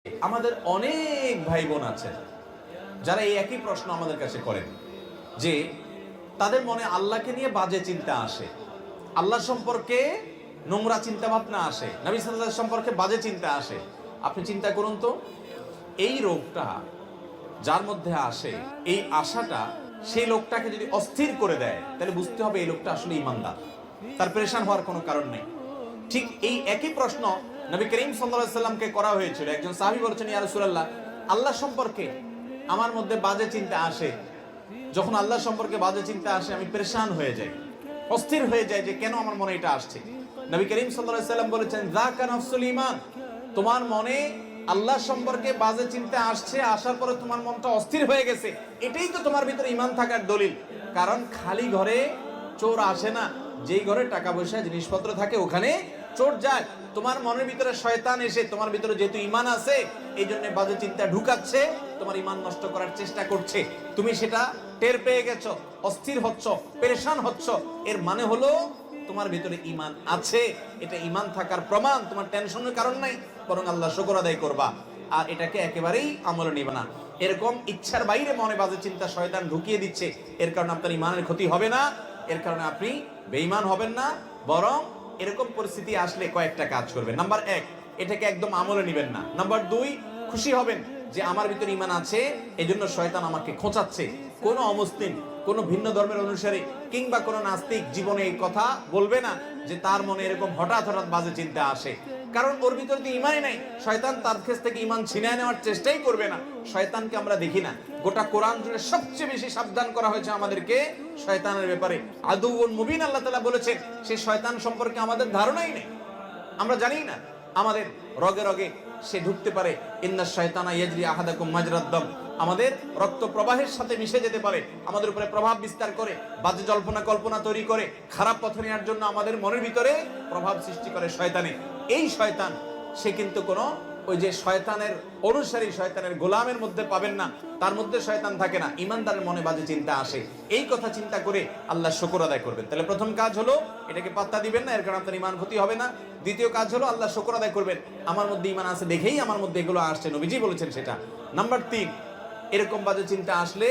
আমাদের অনেক ভাই বোন আছে যারা এই একই প্রশ্ন আমাদের কাছে করেন যে তাদের মনে আল্লাহকে নিয়ে বাজে চিন্তা আসে, আল্লাহ সম্পর্কে নোংরা চিন্তা ভাবনা আসে, নবী সাল্লাল্লাহু আলাইহি ওয়াসাল্লাম সম্পর্কে বাজে চিন্তা আসে। আপনি চিন্তা করুন তো, এই রোগটা যার মধ্যে আসে, এই আশাটা সেই লোকটাকে যদি অস্থির করে দেয়, তাহলে বুঝতে হবে এই লোকটা আসলে ঈমানদার, তার পেরেশান হওয়ার কোনো কারণ নেই। ঠিক এই একই প্রশ্ন নবী করিম সাল্লাল্লাহু আলাইহি ওয়াসাল্লামকে করা হয়েছিল। একজন সাহাবী বলেছেন, ইয়া রাসূলুল্লাহ, আল্লাহ সম্পর্কে আমার মধ্যে বাজে চিন্তা আসে, যখন আল্লাহ সম্পর্কে বাজে চিন্তা আসে আমি পেরেশান হয়ে যাই, অস্থির হয়ে যাই যে কেন আমার মনে এটা আসছে। নবী করিম সাল্লাল্লাহু আলাইহি ওয়াসাল্লাম বলেছেন, যাকা নাফসুল ঈমান, তোমার মনে আল্লাহ সম্পর্কে বাজে চিন্তা আসছে, আসার পরে তোমার মনটা অস্থির হয়ে গেছে, এটাই তো তোমার ভিতরে ঈমান থাকার দলিল। কারণ খালি ঘরে চোর আসে না, যেই ঘরে টাকা পয়সা জিনিসপত্র থাকে ওখানে চোর যায়। তোমার মনের ভিতরে শয়তান এসে তোমার ভিতরে যেহেতু ঈমান আছে, এই জন্য বাজে চিন্তা ঢুকাচ্ছে, তোমার ঈমান নষ্ট করার চেষ্টা করছে। তুমি সেটা টের পেয়ে গেছো, অস্থির হচ্ছ, পেরেশান হচ্ছ, এর মানে হলো তোমার ভিতরে ঈমান আছে। এটা ঈমান থাকার প্রমাণ, তোমার টেনশনের কারণ নাই, বরং আল্লাহ শুকর আদায় করবা। আর এটাকে একেবারেই আমলে নিবে না। এরকম ইচ্ছার বাইরে মনে বাজে চিন্তা শয়তান ঢুকিয়ে দিচ্ছে, এর কারণে আপনার ঈমানের ক্ষতি হবে না, এর কারণে আপনি বেঈমান হবেন না, বরং এরকম পরিস্থিতি আসলে কয়েকটা কাজ করবেন। নাম্বার 1, এটাকে একদম আমলে নেবেন না। নাম্বার 2, খুশি হবেন যে আমার ভিতরে ঈমান আছে, এজন্য শয়তান আমাকে খোঁচাচ্ছে। কোনো অমুসলিম, কোনো ভিন্ন ধর্মের অনুসারী কিংবা কোনো নাস্তিক জীবনে এই কথা বলবে না যে তার মনে এরকম হঠাৎ হঠাৎ বাজে চিন্তা আসে, কারণ ওর ভিতরে তো ঈমানই নাই। শয়তান তার কাছ থেকে ঈমান ছিনিয়ে নেওয়ার চেষ্টাই করবে না। শয়তানকে আমরা দেখি না, গোটা কোরআন জুড়ে সবচেয়ে বেশি সাবধান করা হয়েছে আমাদেরকে শয়তানের ব্যাপারে। আদুউন মুবিন, আল্লাহ তাআলা বলেছেন, সেই শয়তান সম্পর্কে আমাদের ধারণাই নেই, আমরা জানি না। আমাদের রগে রগে সে ঢুকতে পারে, ইন্নাশ শায়তানা ইয়াজরি আহাদাকুম মাজরাদ দাম, আমাদের রক্ত প্রবাহের সাথে মিশে যেতে পারে, আমাদের উপরে প্রভাব বিস্তার করে, বাজে জল্পনা কল্পনা তৈরি করে, খারাপ পথে নেওয়ার জন্য আমাদের মনের ভিতরে প্রভাব সৃষ্টি করে শয়তানে। এই শয়তান সে কিন্তু কোনো ওই যে শয়তানের অনুসারী, শয়তানের গোলামের মধ্যে পাবেন না, তার মধ্যে শয়তান থাকে না। ঈমানদারের মনে বাজে চিন্তা আসে, এই কথা চিন্তা করে আল্লাহ শুকর আদায় করবেন। তাহলে প্রথম কাজ হলো এটাকে পাত্তা দিবেন না, এর কারণে আপনার ঈমান ক্ষতি হবে না। দ্বিতীয় কাজ হলো আল্লাহ শুকর আদায় করবেন, আমার মধ্যে ঈমান আছে দেখেই আমার মধ্যে এগুলো আসছে, নবীজি বলেছেন সেটা। নাম্বার 3, এরকম বাজে চিন্তা আসলে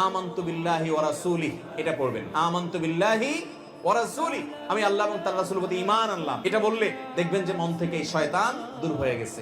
আমানতু বিল্লাহি ওয়া রাসূলিহি, এটা পড়বেন, আমানতু বিল্লাহি ওয়া রাসূলিহি, আমি আল্লাহ এবং তার রাসূলের প্রতি ঈমান আনলাম। এটা বললে দেখবেন যে মন থেকে এই শয়তান দূর হয়ে গেছে।